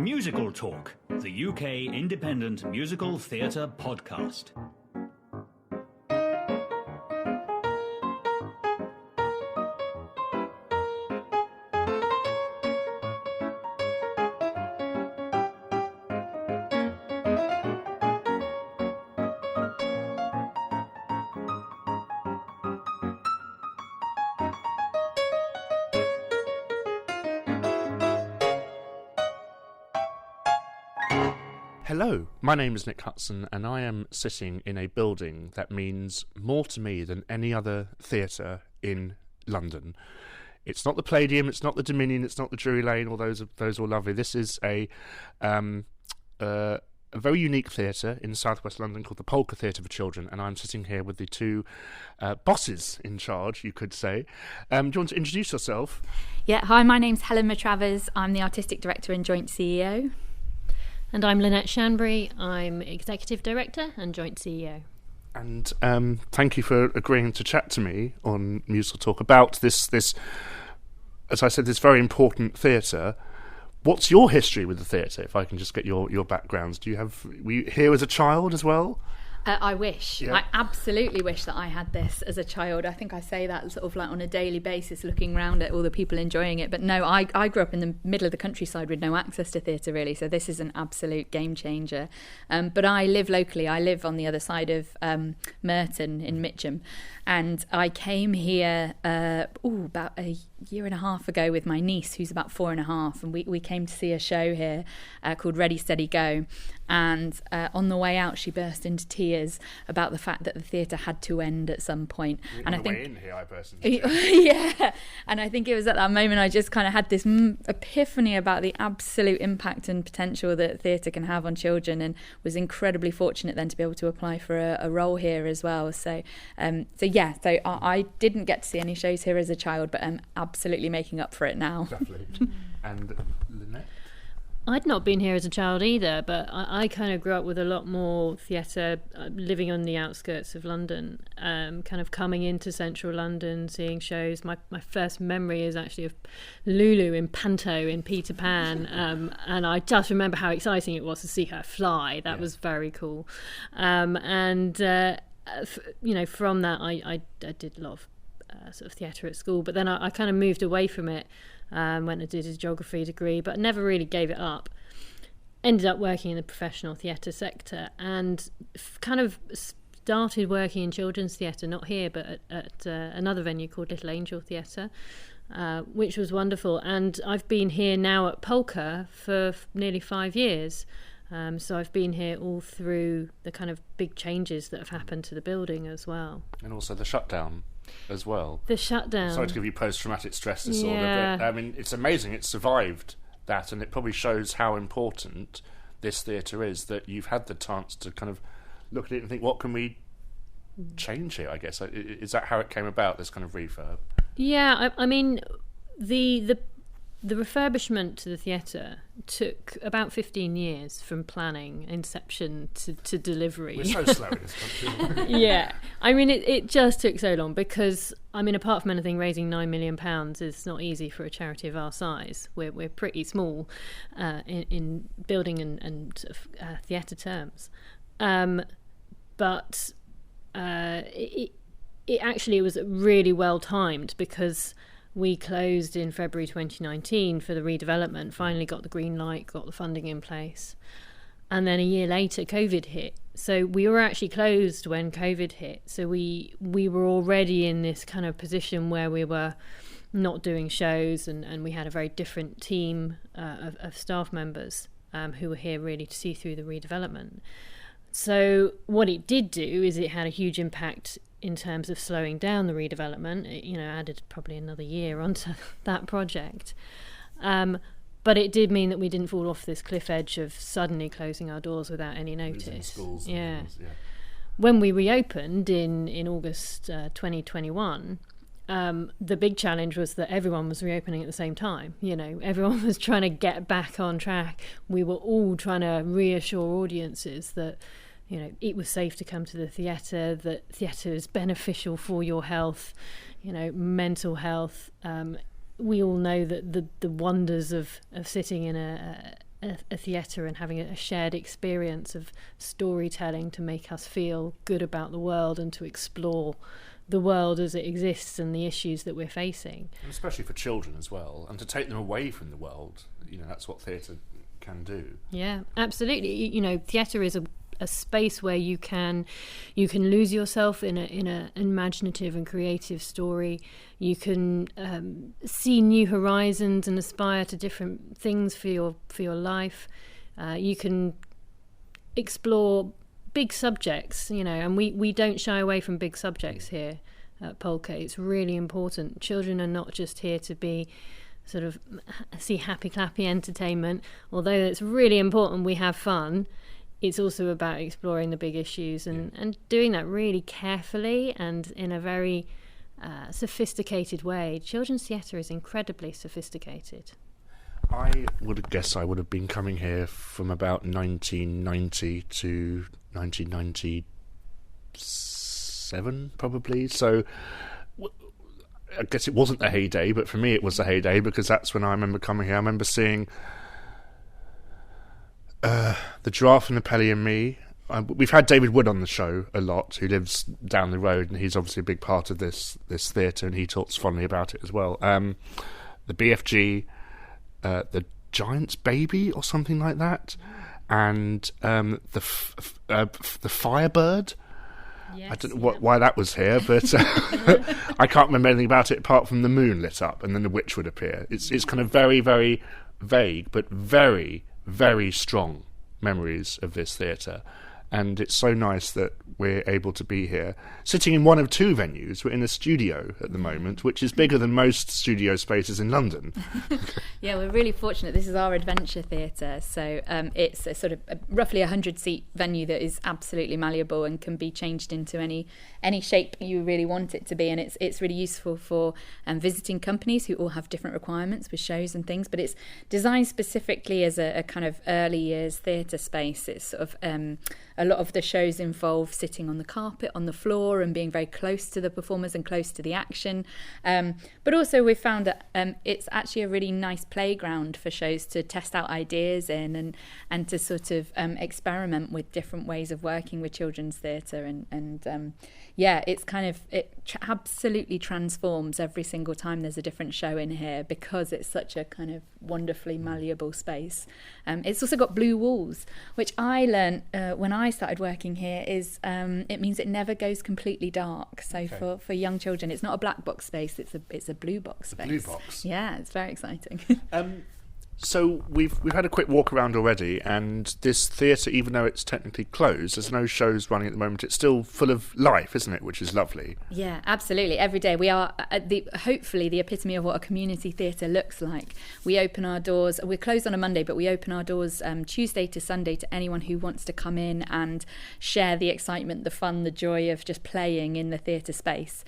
Musical Talk, the UK independent musical theatre podcast. Hello, my name is Nick Hudson and I am sitting in a building that means more to me than any other theatre in London. It's not the Palladium, it's not the Dominion, it's not the Drury Lane, all those are lovely. This is a very unique theatre in southwest London called the Polka Theatre for Children, and I'm sitting here with the two bosses in charge, you could say. Do you want to introduce yourself? Yeah, hi, my name's Helen and I'm the Artistic Director and Joint CEO. And I'm Lynette Shanbury. I'm Executive Director and Joint CEO. And thank you for agreeing to chat to me on Musical Talk about this, as I said, this very important theatre. What's your history with the theatre, if I can just get your backgrounds? Were you here as a child as well? I wish. Yeah. I absolutely wish that I had this as a child. I think I say that sort of like on a daily basis, looking around at all the people enjoying it. But no, I grew up in the middle of the countryside with no access to theatre, really. So this is an absolute game changer. But I live locally. I live on the other side of Merton in Mitcham. And I came here about a year and a half ago with my niece, who's about 4.5. And we came to see a show here called Ready, Steady, Go. And on the way out, she burst into tears about the fact that the theatre had to end at some point. And I think way in here, I burst into tears. yeah, and I think it was at that moment I just kind of had this epiphany about the absolute impact and potential that theatre can have on children, and was incredibly fortunate then to be able to apply for a role here as well. So I didn't get to see any shows here as a child, but I'm absolutely making up for it now. Definitely. And Lynette? I'd not been here as a child either, but I kind of grew up with a lot more theatre, living on the outskirts of London, kind of coming into central London, seeing shows. My first memory is actually of Lulu in Panto in Peter Pan, and I just remember how exciting it was to see her fly. That was very cool. From that, I did a lot of sort of theatre at school, but then I kind of moved away from it. Went and did a geography degree, but never really gave it up. Ended up working in the professional theatre sector and kind of started working in children's theatre, not here, but at another venue called Little Angel Theatre, which was wonderful. And I've been here now at Polka for nearly 5 years. So I've been here all through the kind of big changes that have happened to the building as well. And also the shutdown as well. The shutdown. Sorry to give you post-traumatic stress disorder, but I mean, it's amazing it survived that, and it probably shows how important this theatre is, that you've had the chance to kind of look at it and think, what can we change here, I guess? Is that how it came about, this kind of refurb? Yeah, I mean, the refurbishment to the theatre took about 15 years from planning, inception to delivery. We're so slow in this country. Yeah. I mean, it just took so long because, I mean, apart from anything, raising £9 million is not easy for a charity of our size. We're pretty small in building and sort of, theatre terms. But it actually was really well timed because we closed in February 2019 for the redevelopment, finally got the green light, got the funding in place. And then a year later, COVID hit. So we were actually closed when COVID hit. So we were already in this kind of position where we were not doing shows, and we had a very different team of staff members who were here really to see through the redevelopment. So what it did do is it had a huge impact in terms of slowing down the redevelopment. It, added probably another year onto that project. But it did mean that we didn't fall off this cliff edge of suddenly closing our doors without any notice. Schools yeah. And things, yeah. When we reopened in August 2021, the big challenge was that everyone was reopening at the same time. Everyone was trying to get back on track. We were all trying to reassure audiences that it was safe to come to the theatre, that theatre is beneficial for your health, mental health. We all know that the wonders of sitting in a a theatre and having a shared experience of storytelling to make us feel good about the world and to explore the world as it exists and the issues that we're facing. And especially for children as well, and to take them away from the world. That's what theatre can do. Yeah, absolutely. Theatre is a space where you can lose yourself in a imaginative and creative story. You can see new horizons and aspire to different things for your life. You can explore big subjects, and we don't shy away from big subjects here at Polka. It's really important. Children are not just here to be sort of see happy clappy entertainment, although it's really important we have fun. It's also about exploring the big issues and doing that really carefully and in a very sophisticated way. Children's theatre is incredibly sophisticated. I would guess I would have been coming here from about 1990 to 1997, probably. So I guess it wasn't the heyday, but for me it was the heyday, because that's when I remember coming here. I remember seeing The Giraffe and the Pelly and Me. We've had David Wood on the show a lot, who lives down the road, and he's obviously a big part of this theatre, and he talks fondly about it as well. The BFG, The Giant's Baby or something like that, and the Firebird. Yes, I don't know why that was here, but I can't remember anything about it apart from the moon lit up and then the witch would appear. It's kind of very, very vague, but very, very strong memories of this theatre. And it's so nice that we're able to be here, sitting in one of two venues. We're in a studio at the moment, which is bigger than most studio spaces in London. Yeah, we're really fortunate. This is our adventure theatre, so it's a sort of roughly 100-seat venue that is absolutely malleable and can be changed into any shape you really want it to be. And it's really useful for visiting companies who all have different requirements with shows and things. But it's designed specifically as a kind of early years theatre space. It's sort of a lot of the shows involve sitting on the carpet, on the floor, and being very close to the performers and close to the action. But also we've found that it's actually a really nice playground for shows to test out ideas in and to sort of experiment with different ways of working with children's theatre. And it's kind of, absolutely transforms every single time there's a different show in here, because it's such a kind of wonderfully malleable space. It's also got blue walls, which I learned when I started working here, is it means it never goes completely dark. So okay. for young children, it's not a black box space, it's a blue box space. Blue box. Yeah, it's very exciting. So we've had a quick walk around already, and this theatre, even though it's technically closed, there's no shows running at the moment. It's still full of life, isn't it? Which is lovely. Yeah, absolutely. Every day we are hopefully the epitome of what a community theatre looks like. We open our doors. We're closed on a Monday, but we open our doors Tuesday to Sunday to anyone who wants to come in and share the excitement, the fun, the joy of just playing in the theatre space.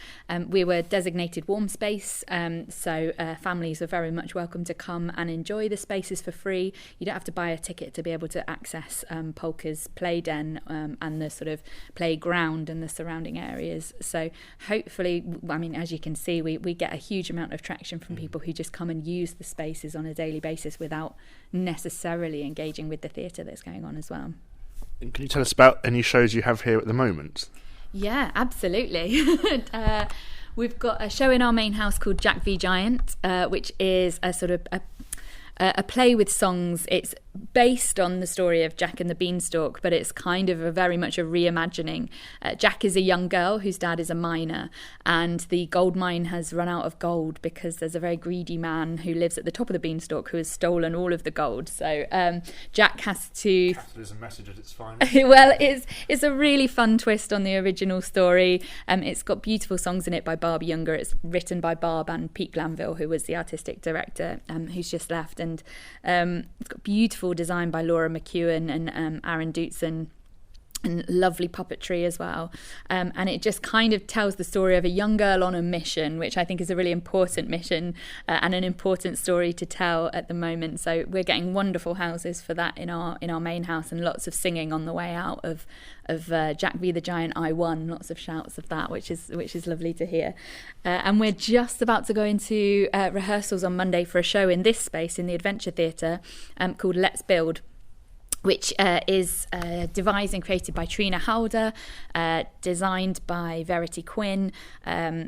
We were designated warm space, so families are very much welcome to come and enjoy the spaces for free. You don't have to buy a ticket to be able to access Polka's play den and the sort of playground and the surrounding areas. So hopefully, I mean, as you can see, we get a huge amount of traction from people who just come and use the spaces on a daily basis without necessarily engaging with the theatre that's going on as well. And can you tell us about any shows you have here at the moment? Yeah, absolutely. We've got a show in our main house called Jack v Giant, which is a sort of a play with songs. It's based on the story of Jack and the Beanstalk, but it's kind of very much a reimagining. Jack is a young girl whose dad is a miner, and the gold mine has run out of gold because there's a very greedy man who lives at the top of the beanstalk who has stolen all of the gold. So Jack has to... Capitalism message at its finest. Well, it's a really fun twist on the original story. It's got beautiful songs in it by Barb Younger. It's written by Barb and Pete Glanville, who was the artistic director, who's just left. And it's got beautiful design by Laura McEwen and Aaron Dootson. and lovely puppetry as well. And it just kind of tells the story of a young girl on a mission, which I think is a really important mission and an important story to tell at the moment. So we're getting wonderful houses for that in our main house, and lots of singing on the way out of Jack v the Giant I Won, lots of shouts of that, which is lovely to hear. And we're just about to go into rehearsals on Monday for a show in this space in the Adventure Theatre called Let's Build, which is devised and created by Trina Howder, designed by Verity Quinn,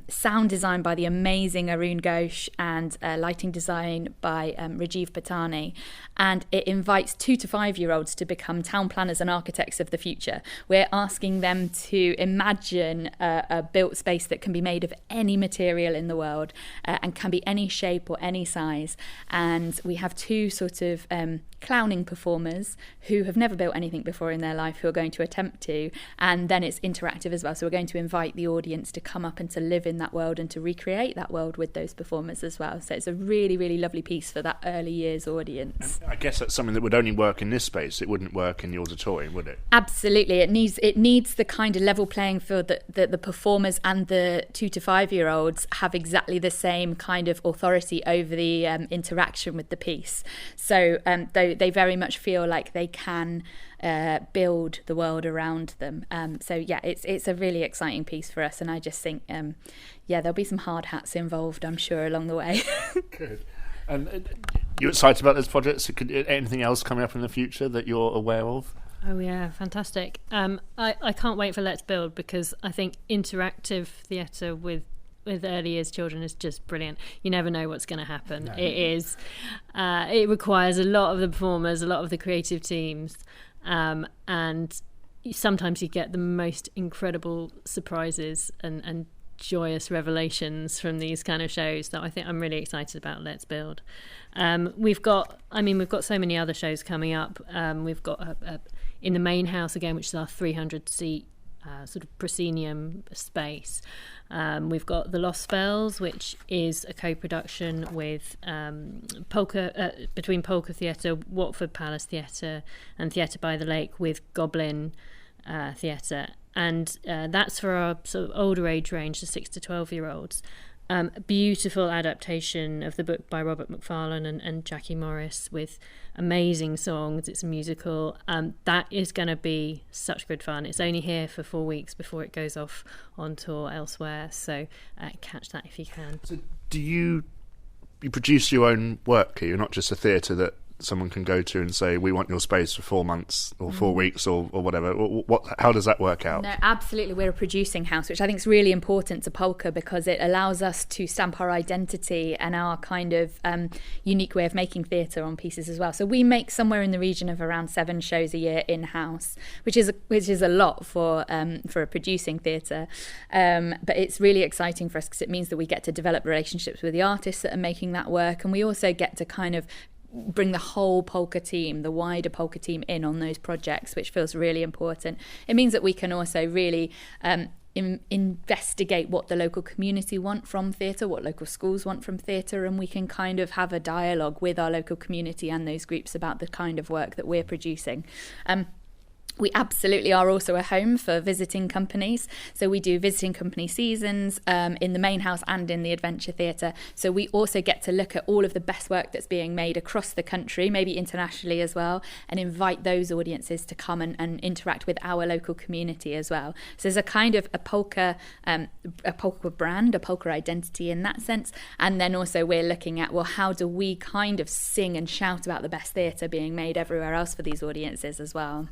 sound design by the amazing Arun Ghosh, and lighting design by Rajiv Patani. And it invites 2 to 5-year-olds to become town planners and architects of the future. We're asking them to imagine a built space that can be made of any material in the world and can be any shape or any size. And we have 2 sort of clowning performers who have never built anything before in their life who are going to attempt to, and then it's interactive as well, so we're going to invite the audience to come up and to live in that world and to recreate that world with those performers as well. So it's a really, really lovely piece for that early years audience. And I guess that's something that would only work in this space. It wouldn't work in the auditorium, would it? Absolutely. It needs the kind of level playing field that the performers and the 2 to 5-year-olds have exactly the same kind of authority over the interaction with the piece. So they very much feel like they can build the world around them. So yeah, it's a really exciting piece for us, and I just think there'll be some hard hats involved, I'm sure, along the way. Good. And you're excited about this project? So anything else coming up in the future that you're aware of? Oh yeah, fantastic. I can't wait for Let's Build, because I think interactive theatre with early years children is just brilliant. You never know what's going to happen. No. It requires a lot of the performers, a lot of the creative teams, and sometimes you get the most incredible surprises and joyous revelations from these kind of shows that I think I'm really excited about. Let's Build. We've got so many other shows coming up. We've got in the main house again, which is our 300-seat sort of proscenium space. We've got The Lost Spells, which is a co-production with between Polka Theatre, Watford Palace Theatre and Theatre by the Lake with Goblin Theatre. And that's for our sort of older age range, the 6 to 12-year-olds. Beautiful adaptation of the book by Robert Macfarlane and Jackie Morris with amazing songs. It's a musical. That is going to be such good fun. It's only here for 4 weeks before it goes off on tour elsewhere, so catch that if you can. So do you produce your own work here? You're not just a theatre that someone can go to and say, we want your space for 4 months or 4 weeks or whatever. How does that work out? No, absolutely. We're a producing house, which I think is really important to Polka, because it allows us to stamp our identity and our kind of unique way of making theatre on pieces as well. So we make somewhere in the region of around 7 shows a year in-house, which is a lot for a producing theatre. But it's really exciting for us because it means that we get to develop relationships with the artists that are making that work, and we also get to kind of bring the whole polka team, the wider polka team, in on those projects, which feels really important. It means that we can also really investigate what the local community want from theatre, what local schools want from theatre, and we can kind of have a dialogue with our local community and those groups about the kind of work that we're producing. We absolutely are also a home for visiting companies. So we do visiting company seasons in the main house and in the Adventure Theatre. So we also get to look at all of the best work that's being made across the country, maybe internationally as well, and invite those audiences to come and interact with our local community as well. So there's a kind of a polka brand, a polka identity in that sense. And then also we're looking at, well, how do we kind of sing and shout about the best theatre being made everywhere else for these audiences as well.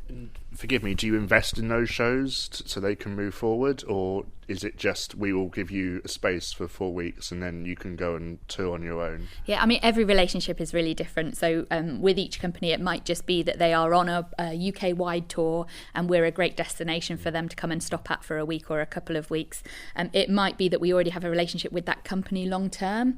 Forgive me, do you invest in those shows so they can move forward, or is it just we will give you a space for 4 weeks and then you can go and tour on your own? Yeah, I mean, every relationship is really different. So with each company, it might just be that they are on a UK-wide tour and we're a great destination for them to come and stop at for a week or a couple of weeks. It might be that we already have a relationship with that company long term.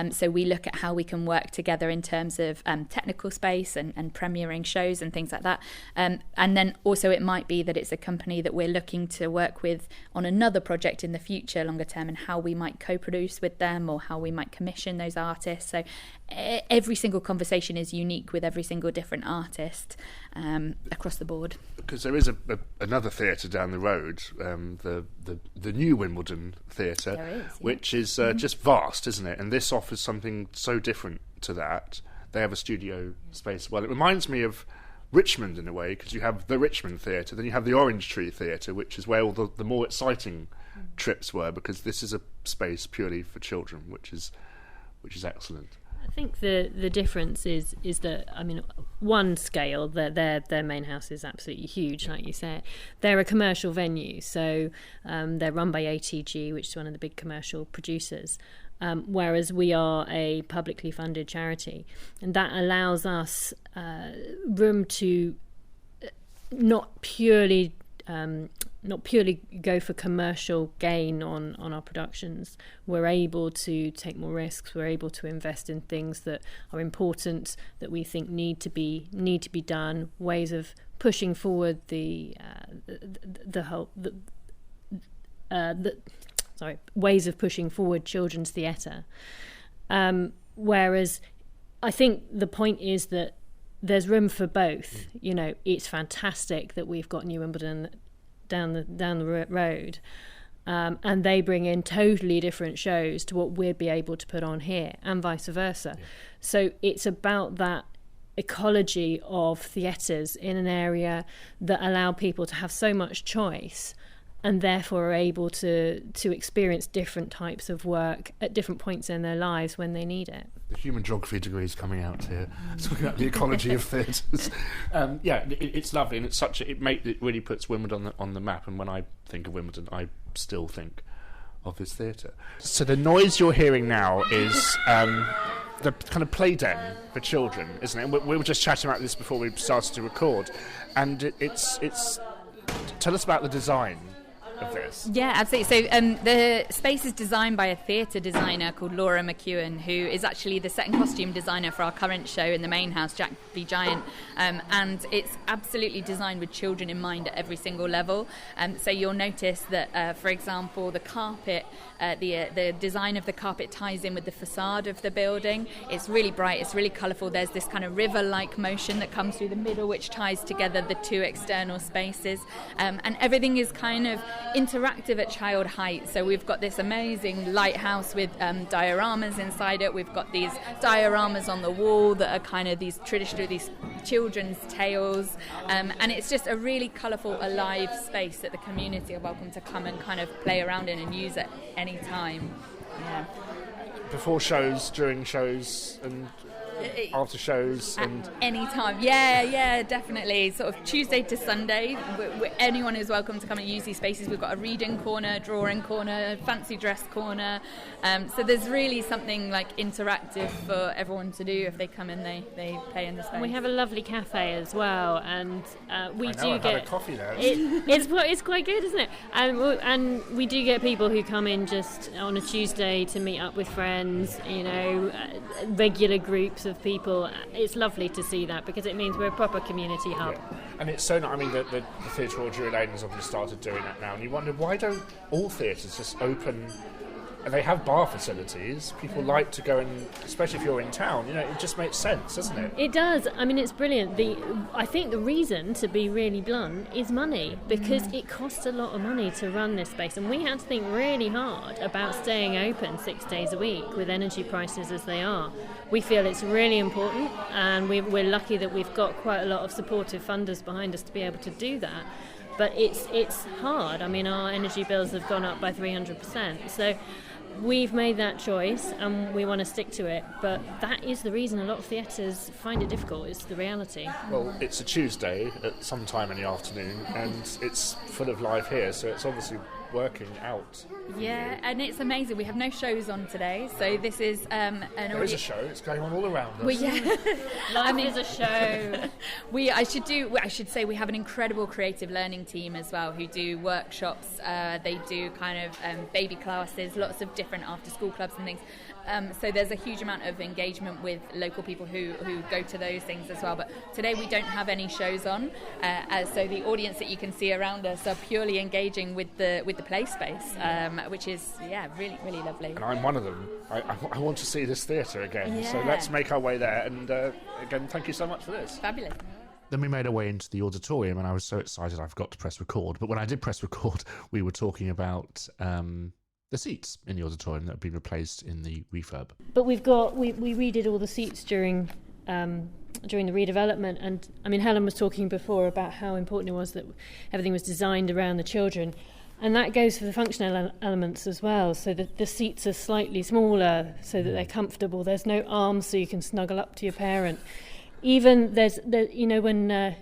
So we look at how we can work together in terms of technical space and premiering shows and things like that. And then also it might be that it's a company that we're looking to work with on another project in the future, longer term, and how we might co-produce with them or how we might commission those artists. So every single conversation is unique with every single different artist across the board. Because there is another theatre down the road, the new Wimbledon Theatre, which is just vast, isn't it? And this offers something so different to that. They have a studio space. Well, it reminds me of Richmond in a way, because you have the Richmond Theatre, then you have the Orange Tree Theatre, which is where all the more exciting trips were, because this is a space purely for children, which is excellent. I think the difference is that, I mean, one scale, their main house is absolutely huge, like you said. They're a commercial venue, so they're run by ATG, which is one of the big commercial producers, whereas we are a publicly funded charity, and that allows us room to not purely go for commercial gain on our productions. We're able to take more risks. We're able to invest in things that are important, that we think need to be done. Ways of pushing forward ways of pushing forward children's theatre. Whereas I think the point is that there's room for both. You know, it's fantastic that we've got New Wimbledon down the road, and they bring in totally different shows to what we'd be able to put on here, and vice versa. Yeah. So it's about that ecology of theatres in an area that allow people to have so much choice, and therefore are able to experience different types of work at different points in their lives when they need it. The human geography degree is coming out here, talking about the ecology of theatres. It's lovely, and it really puts Wimbledon on the map. And when I think of Wimbledon, I still think of this theatre. So the noise you're hearing now is the kind of play den for children, isn't it? And we were just chatting about this before we started to record, and it's. Tell us about the design of this. Yeah, absolutely. So the space is designed by a theatre designer called Laura McEwen, who is actually the set and costume designer for our current show in the main house, Jack v Giant, and it's absolutely designed with children in mind at every single level. So you'll notice that, for example, the carpet, the design of the carpet ties in with the facade of the building. It's really bright, it's really colourful. There's this kind of river-like motion that comes through the middle, which ties together the two external spaces, and everything is kind of interactive at child height. So we've got this amazing lighthouse with dioramas inside it. We've got these dioramas on the wall that are kind of these children's tales, and it's just a really colourful, alive space that the community are welcome to come and kind of play around in and use at any time. Yeah. Before shows, during shows, and after shows, and any time. Yeah, definitely. Sort of Tuesday to Sunday, anyone is welcome to come and use these spaces. We've got a reading corner, drawing corner, fancy dress corner. So there's really something like interactive for everyone to do if they come in. They play in the space. We have a lovely cafe as well, and we do get a coffee there. It's quite good, isn't it? And we do get people who come in just on a Tuesday to meet up with friends. You know, regular groups of people. It's lovely to see that, because it means we're a proper community hub. Yeah. And it's so nice. I mean, the Theatre Royal Drury Lane has obviously started doing that now, and you wonder, why don't all theatres just open? And they have bar facilities. People like to go and, especially if you're in town, you know, it just makes sense, doesn't it? It does. I mean, it's brilliant. I think the reason, to be really blunt, is money, because it costs a lot of money to run this space, and we had to think really hard about staying open 6 days a week with energy prices as they are. We feel it's really important, and we're lucky that we've got quite a lot of supportive funders behind us to be able to do that. But it's hard. I mean, our energy bills have gone up by 300%. So we've made that choice, and we want to stick to it. But that is the reason a lot of theatres find it difficult. It's the reality. Well, it's a Tuesday at some time in the afternoon, and it's full of life here, so it's obviously working out. Yeah, and it's amazing. We have no shows on today, so this is There is a show. It's going on all around us. Well, yeah. Life is a show. I should say we have an incredible creative learning team as well, who do workshops. They do kind of baby classes, lots of different after-school clubs and things. So there's a huge amount of engagement with local people who go to those things as well. But today we don't have any shows on, so the audience that you can see around us are purely engaging with the play space, which is really, really lovely. And I'm one of them. I want to see this theatre again, so let's make our way there. And again, thank you so much for this. Fabulous. Then we made our way into the auditorium, and I was so excited I forgot to press record. But when I did press record, we were talking about the seats in the auditorium that have been replaced in the refurb. But we redid all the seats during the redevelopment, and I mean, Helen was talking before about how important it was that everything was designed around the children, and that goes for the functional elements as well. So that the seats are slightly smaller, so that they're comfortable. There's no arms, so you can snuggle up to your parent. Even when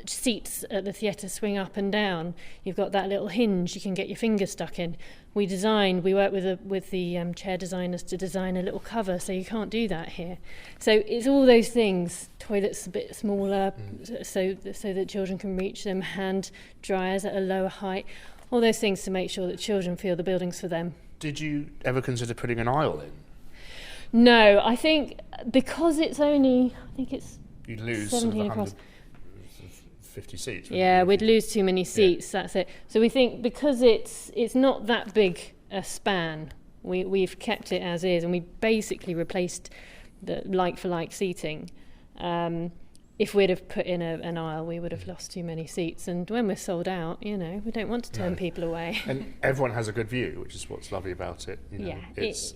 seats at the theatre swing up and down, you've got that little hinge you can get your finger stuck in. We worked with the chair designers to design a little cover, so you can't do that here. So it's all those things. Toilets a bit smaller, so that children can reach them. Hand dryers at a lower height. All those things to make sure that children feel the building's for them. Did you ever consider putting an aisle in? No, I think because it's only, You'd lose 17 across. 50 seats. Yeah, we'd lose too many seats. That's it. So we think because it's not that big a span, we've kept it as is, and we basically replaced the like-for-like seating. If we'd have put in an aisle, we would have lost too many seats. And when we're sold out, we don't want to turn people away. And everyone has a good view, which is what's lovely about it. It's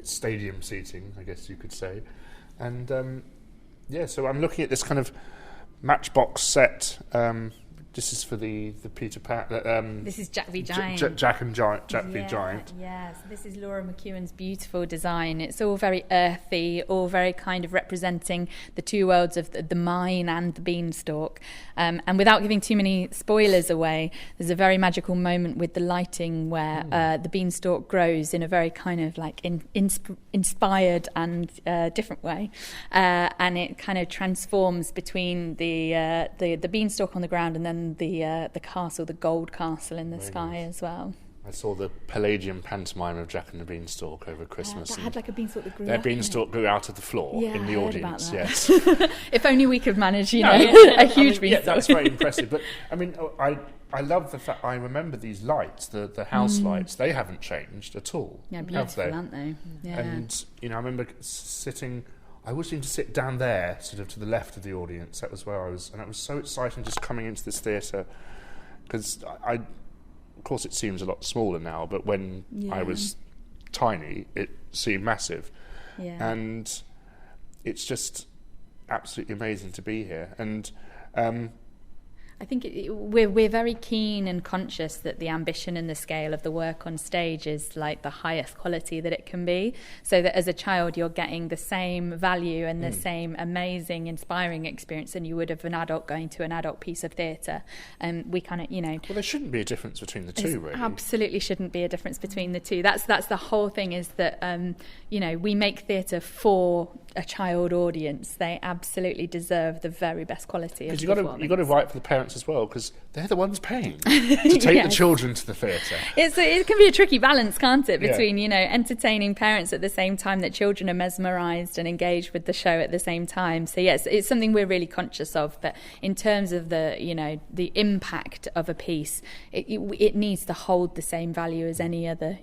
stadium seating, I guess you could say. And so I'm looking at this kind of matchbox set. This is for the Peter Pan. This is Jack v Giant. Jack v Giant. Yeah, so this is Laura McEwen's beautiful design. It's all very earthy, all very kind of representing the two worlds of the mine and the beanstalk. And without giving too many spoilers away, there's a very magical moment with the lighting where the beanstalk grows in a very kind of like inspired and different way. And it kind of transforms between the beanstalk on the ground and then the castle, the gold castle in the sky as well. I saw the Palladium pantomime of Jack and the Beanstalk over Christmas. That had like a beanstalk that grew their up. beanstalk grew out of the floor in the audience. Yes. If only we could manage, a huge beanstalk. Yeah, that's very impressive. But I mean, I love the fact I remember these lights, the house lights. They haven't changed at all. Yeah, beautiful, have they? aren't they? Yeah. And I remember sitting. I always seemed to sit down there, sort of to the left of the audience. That was where I was, and it was so exciting just coming into this theatre because of course, it seems a lot smaller now, but when I was tiny, it seemed massive. Yeah. And it's just absolutely amazing to be here. And I think we're very keen and conscious that the ambition and the scale of the work on stage is like the highest quality that it can be, so that as a child you're getting the same value and the same amazing, inspiring experience than you would of an adult going to an adult piece of theatre. And we kind of, Well, there shouldn't be a difference between the two, really. Absolutely shouldn't be a difference between the two. That's the whole thing, is that, we make theatre for a child audience. They absolutely deserve the very best quality of performance. Because you've got to write for the parents as well, because they're the ones paying to take the children to the theatre. It can be a tricky balance, can't it, between entertaining parents at the same time that children are mesmerised and engaged with the show at the same time. So yes, it's something we're really conscious of. But in terms of the impact of a piece, it needs to hold the same value as any other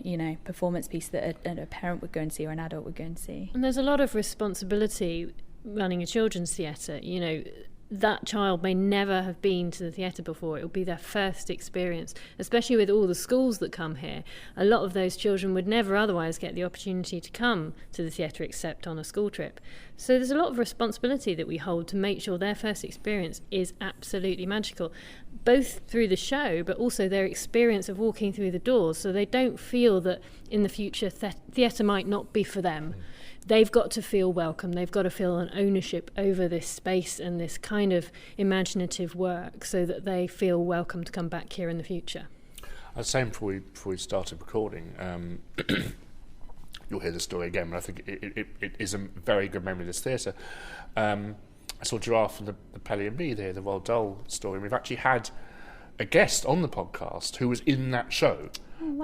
performance piece that a parent would go and see or an adult would go and see. And there's a lot of responsibility running a children's theatre. That child may never have been to the theatre before. It will be their first experience, especially with all the schools that come here. A lot of those children would never otherwise get the opportunity to come to the theatre except on a school trip. So there's a lot of responsibility that we hold to make sure their first experience is absolutely magical, both through the show but also their experience of walking through the doors, so they don't feel that in the future theatre might not be for them. They've got to feel welcome. They've got to feel an ownership over this space and this kind of imaginative work, so that they feel welcome to come back here in the future. I was saying before we started recording, you'll hear the story again, but I think it is a very good memory of this theatre. I saw Giraffe and the Pelly and Me there, the Roald Dahl story. We've actually had a guest on the podcast who was in that show.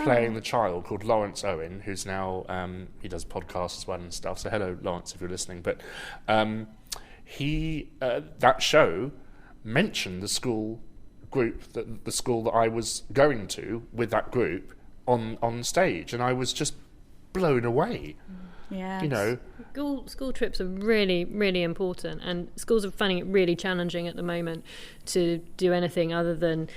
Playing the child, called Lawrence Owen, who's now he does podcasts as well and stuff. So hello, Lawrence, if you're listening. But he that show mentioned the school group, the school that I was going to with that group on stage, and I was just blown away. Yeah, you know, school trips are really, really important, and schools are finding it really challenging at the moment to do anything other than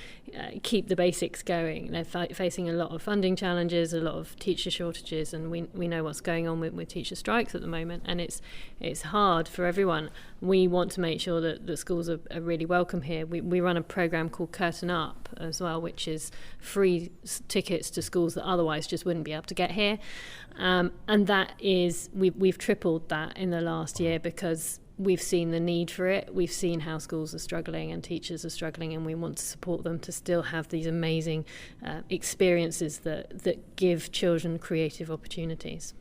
keep the basics going. They're facing a lot of funding challenges, a lot of teacher shortages, and we know what's going on with teacher strikes at the moment, and it's hard for everyone. We want to make sure that the schools are really welcome here. We run a programme called Curtain Up as well, which is free tickets to schools that otherwise just wouldn't be able to get here. And that is, we've tripled that in the last year because we've seen the need for it. We've seen how schools are struggling and teachers are struggling, and we want to support them to still have these amazing experiences that give children creative opportunities.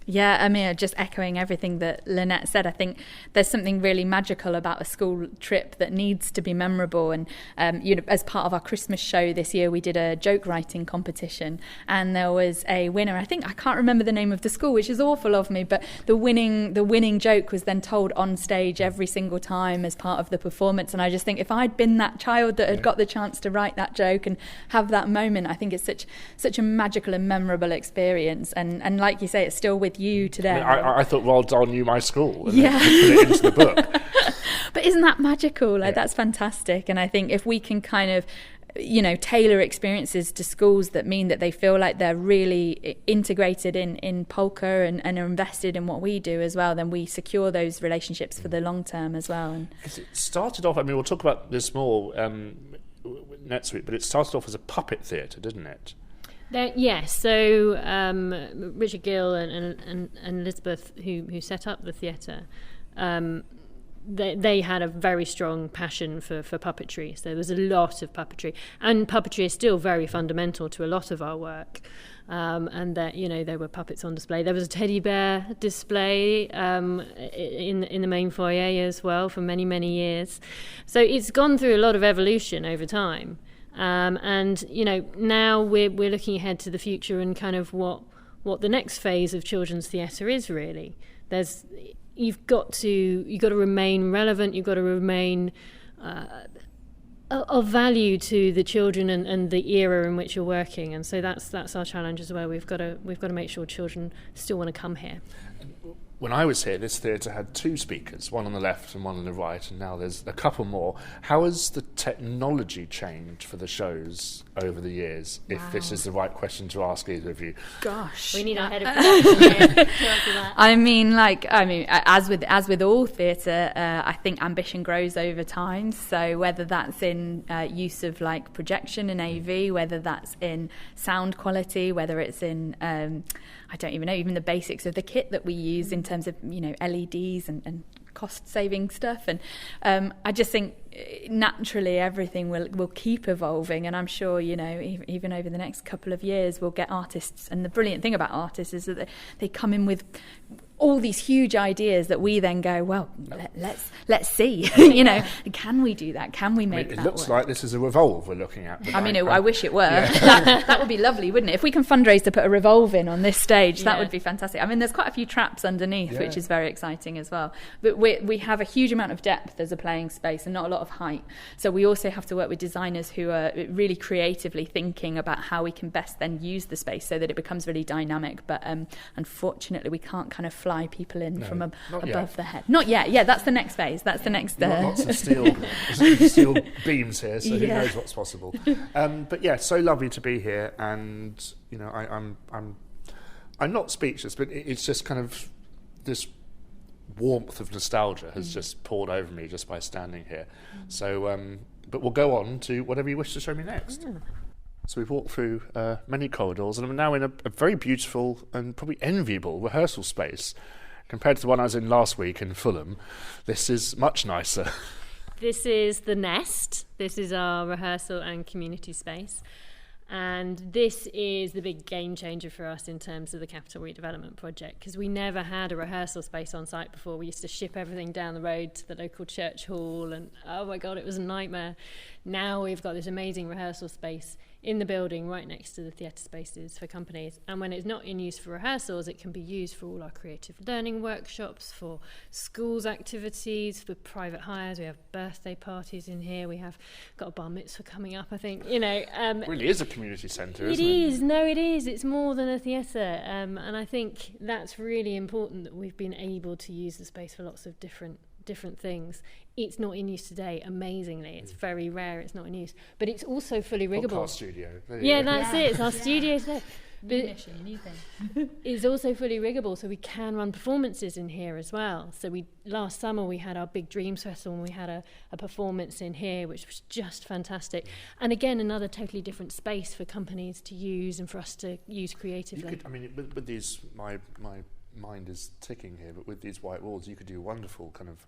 Yeah, I mean, just echoing everything that Lynette said, I think there's something really magical about a school trip that needs to be memorable. And, as part of our Christmas show this year, we did a joke writing competition, and there was a winner. I can't remember the name of the school, which is awful of me, but the winning joke was then told on stage every single time as part of the performance. And I just think if I'd been that child that had got the chance to write that joke and have that moment, I think it's such a magical and memorable experience. And like you say, it's still with you today. I thought Roald Dahl knew my school and yeah. put it into the book. But isn't that magical? That's fantastic. And I think if we can kind of tailor experiences to schools that mean that they feel like they're really integrated in polka and are invested in what we do as well, then we secure those relationships for the long term as well. And it started off, we'll talk about this more next week, but it started off as a puppet theatre, didn't it? Yes, so Richard Gill and Elizabeth, who set up the theatre, they had a very strong passion for puppetry. So there was a lot of puppetry, and puppetry is still very fundamental to a lot of our work. And that there were puppets on display. There was a teddy bear display in the main foyer as well for many, many years. So it's gone through a lot of evolution over time. And now we're looking ahead to the future and kind of what the next phase of children's theatre is really. You've got to remain relevant. You've got to remain of value to the children and the era in which you're working. And so that's our challenge as well. We've got to make sure children still want to come here. When I was here, this theatre had two speakers, one on the left and one on the right, and now there's a couple more. How has the technology changed for the shows over the years, if this is the right question to ask either of you? Gosh. We need our head of production here to answer that. I mean, as with all theatre, I think ambition grows over time. So whether that's in use of projection and AV, whether that's in sound quality, whether it's in I don't even know, even the basics of the kit that we use in terms of, LEDs and cost-saving stuff. And I just think naturally everything will keep evolving. And I'm sure, even over the next couple of years, we'll get artists. And the brilliant thing about artists is that they come in with all these huge ideas that we then go, well, let's see, can we do that? Can we make that It looks work? like this is a Revolve we're looking at. I wish it were. Yeah. that would be lovely, wouldn't it? If we can fundraise to put a Revolve in on this stage, that would be fantastic. There's quite a few traps underneath, which is very exciting as well. But we have a huge amount of depth as a playing space and not a lot of height. So we also have to work with designers who are really creatively thinking about how we can best then use the space so that it becomes really dynamic. But unfortunately, we can't kind of fly people in from above the head. Not yet. Yeah, that's the next phase. That's the next. Lots of steel beams here, so who knows what's possible. But yeah, so lovely to be here, and I'm not speechless, but it's just kind of this warmth of nostalgia has just poured over me just by standing here. So, but we'll go on to whatever you wish to show me next. Yeah. So we've walked through many corridors, and I'm now in a very beautiful and probably enviable rehearsal space. Compared to the one I was in last week in Fulham, this is much nicer. This is the Nest. This is our rehearsal and community space. And this is the big game changer for us in terms of the capital redevelopment project, because we never had a rehearsal space on site before. We used to ship everything down the road to the local church hall, and oh my God, it was a nightmare. Now we've got this amazing rehearsal space in the building right next to the theatre spaces for companies, and when it's not in use for rehearsals, it can be used for all our creative learning workshops, for schools activities, for private hires. We have birthday parties in here. We have got a bar mitzvah coming up, I think. It really is a community centre, isn't it? It is. No, it is. It's more than a theatre, and I think that's really important, that we've been able to use the space for lots of different things. It's not in use today, amazingly. It's very rare it's not in use. But it's also fully riggable. Podcast studio. Yeah, that's it. It's our studio today. But it's also fully riggable, so we can run performances in here as well. So last summer we had our big Dreams Festival, and we had a performance in here, which was just fantastic. And again, another totally different space for companies to use and for us to use creatively. With these, my mind is ticking here, but with these white walls, you could do wonderful kind of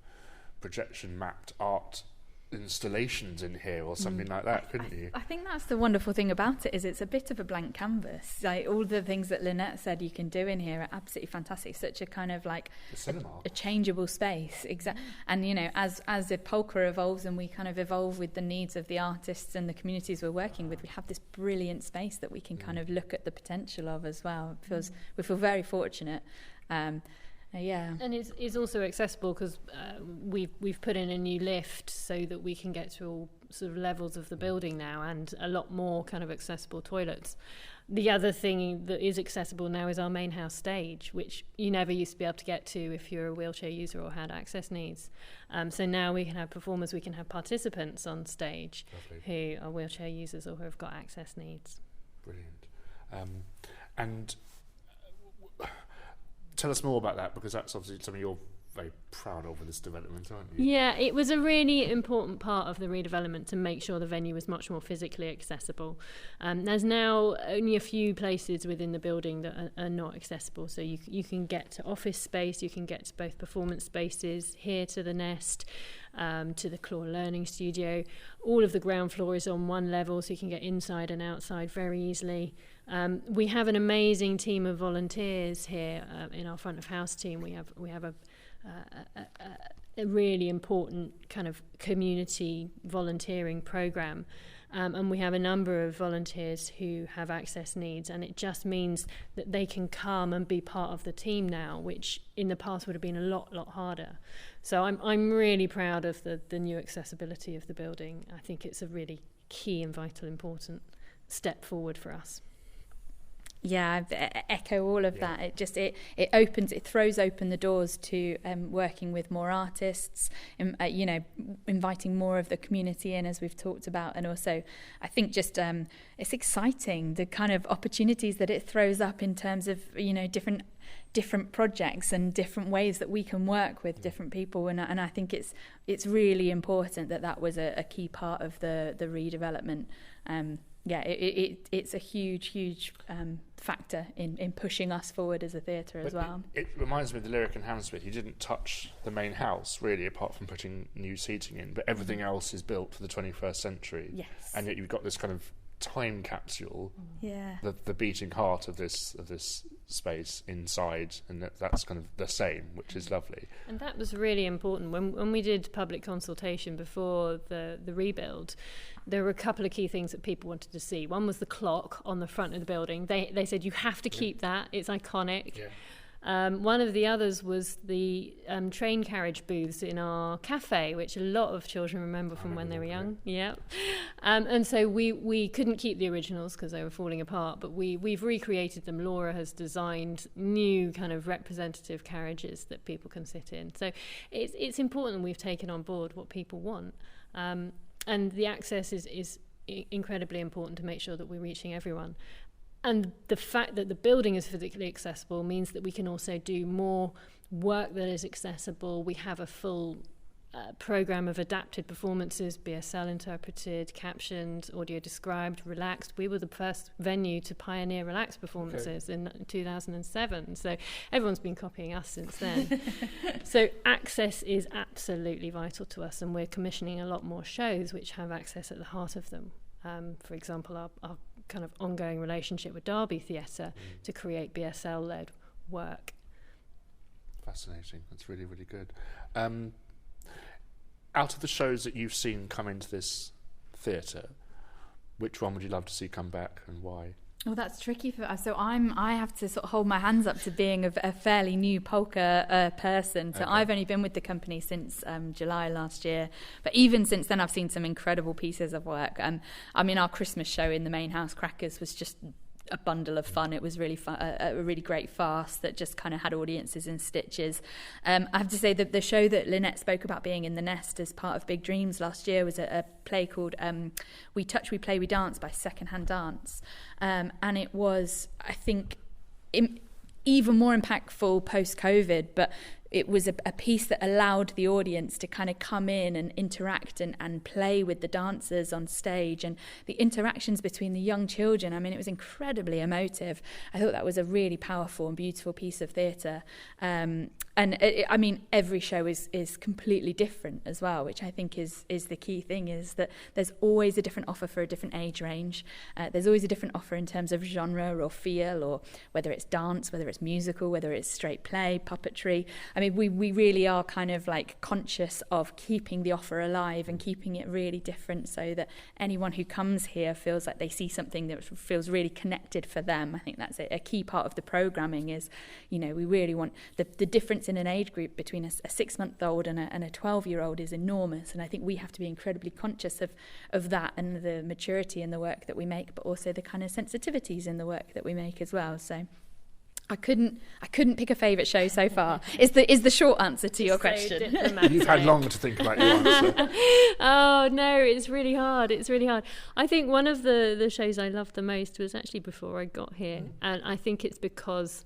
projection mapped art installations in here or something like that, couldn't you? I think that's the wonderful thing about it, is it's a bit of a blank canvas. Like, all the things that Lynette said you can do in here are absolutely fantastic. Such a kind of like a changeable space. And as the polka evolves and we kind of evolve with the needs of the artists and the communities we're working with, we have this brilliant space that we can kind of look at the potential of as well. We feel very fortunate. And it's also accessible because we've put in a new lift so that we can get to all sort of levels of the building now, and a lot more kind of accessible toilets. The other thing that is accessible now is our main house stage, which you never used to be able to get to if you're a wheelchair user or had access needs. So now we can have performers, we can have participants on stage. Lovely. Who are wheelchair users or who have got access needs. Brilliant. And tell us more about that, because that's obviously something you're very proud of with this development, aren't you? Yeah, it was a really important part of the redevelopment to make sure the venue was much more physically accessible. There's now only a few places within the building that are not accessible, so you can get to office space, you can get to both performance spaces, here to the Nest, to the Claw Learning Studio. All of the ground floor is on one level, so you can get inside and outside very easily. We have an amazing team of volunteers here in our front of house team. We have a really important kind of community volunteering program, and we have a number of volunteers who have access needs, and it just means that they can come and be part of the team now, which in the past would have been a lot harder. So I'm really proud of the new accessibility of the building. I think it's a really key and vital important step forward for us. Yeah, I echo all of that. It throws open the doors to working with more artists, inviting more of the community in, as we've talked about, and also I think just it's exciting, the kind of opportunities that it throws up in terms of different projects and different ways that we can work with different people, and I think it's really important that was a key part of the redevelopment. It's a huge factor in pushing us forward as a theatre as well. It reminds me of the Lyric and Hammersmith. You didn't touch the main house, really, apart from putting new seating in, but everything else is built for the 21st century. Yes. And yet you've got this kind of time capsule, yeah, the beating heart of this space inside, and that's kind of the same, which is lovely. And that was really important when we did public consultation before the rebuild. There were a couple of key things that people wanted to see. One was the clock on the front of the building. They said you have to keep that, it's iconic. One of the others was the train carriage booths in our cafe, which a lot of children remember from when they were young. Yeah. And so we couldn't keep the originals because they were falling apart, but we've recreated them. Laura has designed new kind of representative carriages that people can sit in. So it's important we've taken on board what people want. And the access is incredibly important to make sure that we're reaching everyone. And the fact that the building is physically accessible means that we can also do more work that is accessible. We have a full programme of adapted performances, BSL interpreted, captioned, audio described, relaxed. We were the first venue to pioneer relaxed performances in 2007. So everyone's been copying us since then. So access is absolutely vital to us, and we're commissioning a lot more shows which have access at the heart of them. For example, our kind of ongoing relationship with Derby Theatre to create BSL-led work. Fascinating. That's really, really good. Out of the shows that you've seen come into this theatre, which one would you love to see come back and why? Well, that's tricky for us. So I have to sort of hold my hands up to being a fairly new polka person. So I've only been with the company since July last year. But even since then, I've seen some incredible pieces of work. I mean, our Christmas show in the main house, Crackers, was just a bundle of fun. It was really fun, a really great farce that just kind of had audiences in stitches. I have to say that the show that Lynette spoke about being in the Nest as part of Big Dreams last year was a play called We Touch, We Play, We Dance by Secondhand Dance. And it was, I think, even more impactful post-COVID, but it was a piece that allowed the audience to kind of come in and interact and play with the dancers on stage, and the interactions between the young children. I mean, it was incredibly emotive. I thought that was a really powerful and beautiful piece of theatre. I mean, every show is completely different as well, which I think is the key thing, is that there's always a different offer for a different age range. There's always a different offer in terms of genre or feel, or whether it's dance, whether it's musical, whether it's straight play, puppetry. I mean, we really are kind of like conscious of keeping the offer alive and keeping it really different, so that anyone who comes here feels like they see something that feels really connected for them. I think that's a key part of the programming is, we really want the difference in an age group between a 6-month-old and a 12-year-old is enormous, and I think we have to be incredibly conscious of that, and the maturity in the work that we make, but also the kind of sensitivities in the work that we make as well. So I couldn't pick a favourite show so far. Is the short answer to your question. You've had long to think about your answer. Oh no, it's really hard. I think one of the shows I loved the most was actually before I got here, and I think it's because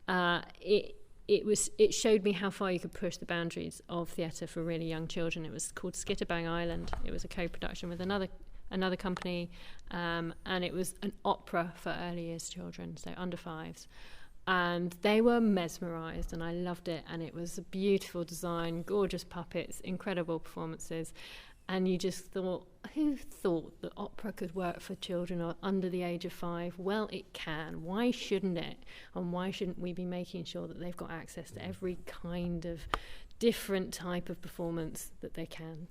it showed me how far you could push the boundaries of theatre for really young children. It was called Skitterbang Island. It was a co-production with another company, and it was an opera for early years children, so under 5s. And they were mesmerised, and I loved it, and it was a beautiful design, gorgeous puppets, incredible performances, and you just thought, who thought that opera could work for children under the age of 5? Well, it can. Why shouldn't it? And why shouldn't we be making sure that they've got access to every kind of different type of performance that they can?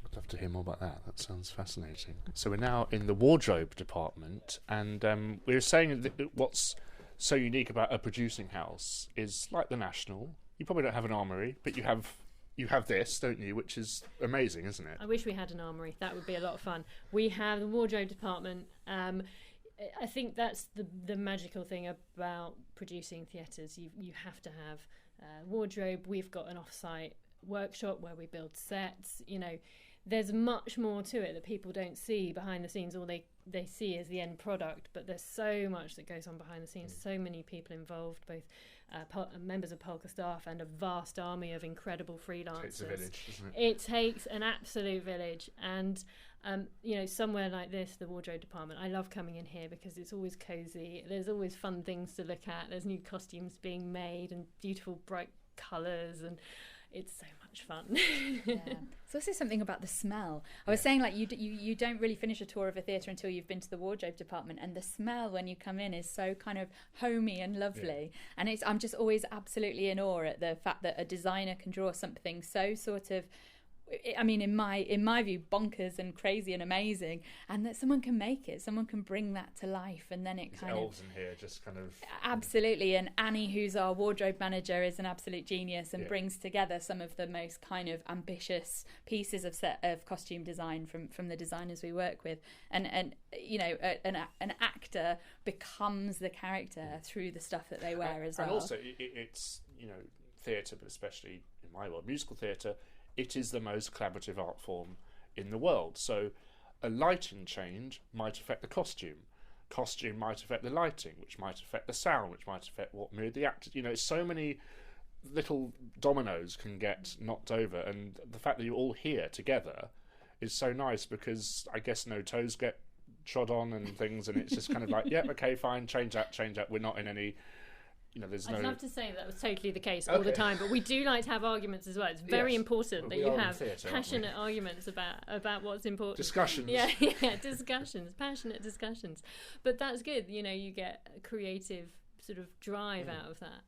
I'd love to hear more about that. That sounds fascinating. So we're now in the wardrobe department, and we were saying that what's so unique about a producing house is, like the National, you probably don't have an armoury, but you have this, don't you, which is amazing, isn't it? I wish we had an armoury. That would be a lot of fun. We have the wardrobe department. I think that's the magical thing about producing theatres. You have to have wardrobe. We've got an off-site workshop where we build sets. There's much more to it that people don't see behind the scenes. All they see is the end product, but there's so much that goes on behind the scenes. So many people involved, both members of Polka staff and a vast army of incredible freelancers. It takes a village, doesn't it? It takes an absolute village. And somewhere like this, the wardrobe department, I love coming in here because it's always cosy. There's always fun things to look at. There's new costumes being made and beautiful bright colours, and it's so much fun. Yeah. There's also something about the smell. I was saying, like, you don't really finish a tour of a theatre until you've been to the wardrobe department, and the smell when you come in is so kind of homey and lovely. Yeah. And I'm just always absolutely in awe at the fact that a designer can draw something so sort of, I mean, in my view, bonkers and crazy and amazing, and that someone can make it, someone can bring that to life, and then it There's kind elves of in here, just kind of absolutely. And Annie, who's our wardrobe manager, is an absolute genius and brings together some of the most kind of ambitious pieces of costume design from the designers we work with, and an actor becomes the character through the stuff that they wear as well. And also, it's theatre, but especially in my world, musical theatre. It is the most collaborative art form in the world. So a lighting change might affect the costume. Costume might affect the lighting, which might affect the sound, which might affect what mood the actor... so many little dominoes can get knocked over. And the fact that you're all here together is so nice, because I guess no toes get trod on and things, and it's just kind of like, yeah, okay, fine, change that. We're not in any there's I'd no... love to say that was totally the case all the time, but we do like to have arguments as well. It's very Yes, important that we you are in have theatre, aren't we? passionate arguments about what's important. Discussions. Yeah, discussions, passionate discussions. But that's good. You get a creative sort of drive out of that.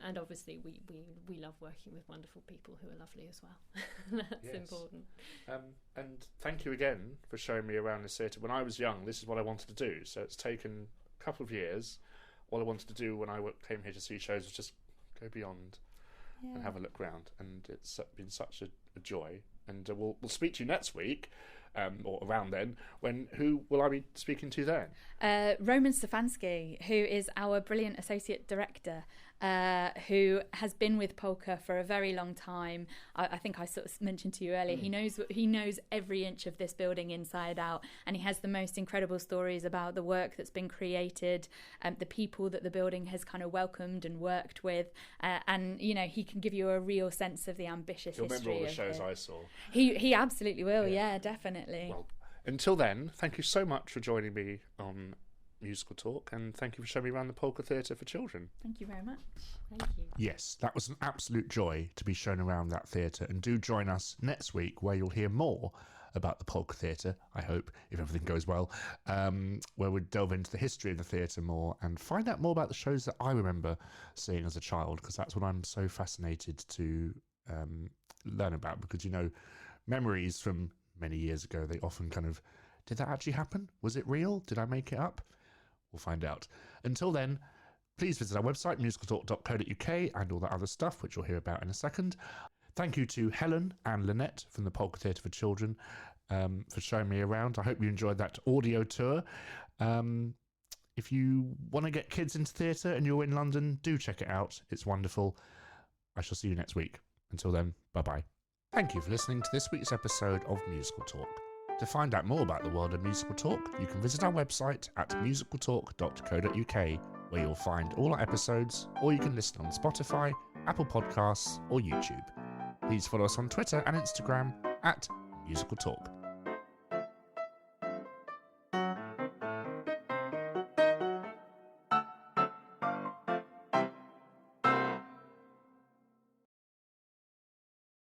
And obviously we love working with wonderful people who are lovely as well. That's important. And thank you again for showing me around this theatre. When I was young, this is what I wanted to do. So it's taken a couple of years. All I wanted to do when I came here to see shows was just go beyond and have a look round. And it's been such a joy. And we'll speak to you next week, or around then. Who will I be speaking to then? Roman Stefanski, who is our brilliant associate director, who has been with Polka for a very long time. I think I sort of mentioned to you earlier. He knows every inch of this building inside out, and he has the most incredible stories about the work that's been created, the people that the building has kind of welcomed and worked with, and he can give you a real sense of the ambitious You'll history. Remember all the shows I saw. He absolutely will. Yeah, definitely. Well, until then, thank you so much for joining me on Musical Talk, and thank you for showing me around the Polka Theatre for Children. Thank you very much. Thank you. Yes, that was an absolute joy to be shown around that theatre, and do join us next week where you'll hear more about the Polka Theatre, I hope, if everything goes well, where we'll delve into the history of the theatre more and find out more about the shows that I remember seeing as a child, because that's what I'm so fascinated to learn about, because memories from many years ago, they often kind of, did that actually happen? Was it real? Did I make it up? We'll find out. Until then, please visit our website, musicaltalk.co.uk, and all that other stuff, which you'll hear about in a second. Thank you to Helen and Lynette from the Polka Theatre for Children for showing me around. I hope you enjoyed that audio tour. If you want to get kids into theatre and you're in London, do check it out. It's wonderful. I shall see you next week. Until then, bye-bye. Thank you for listening to this week's episode of Musical Talk. To find out more about the world of Musical Talk, you can visit our website at musicaltalk.co.uk, where you'll find all our episodes, or you can listen on Spotify, Apple Podcasts, or YouTube. Please follow us on Twitter and Instagram at Musical Talk.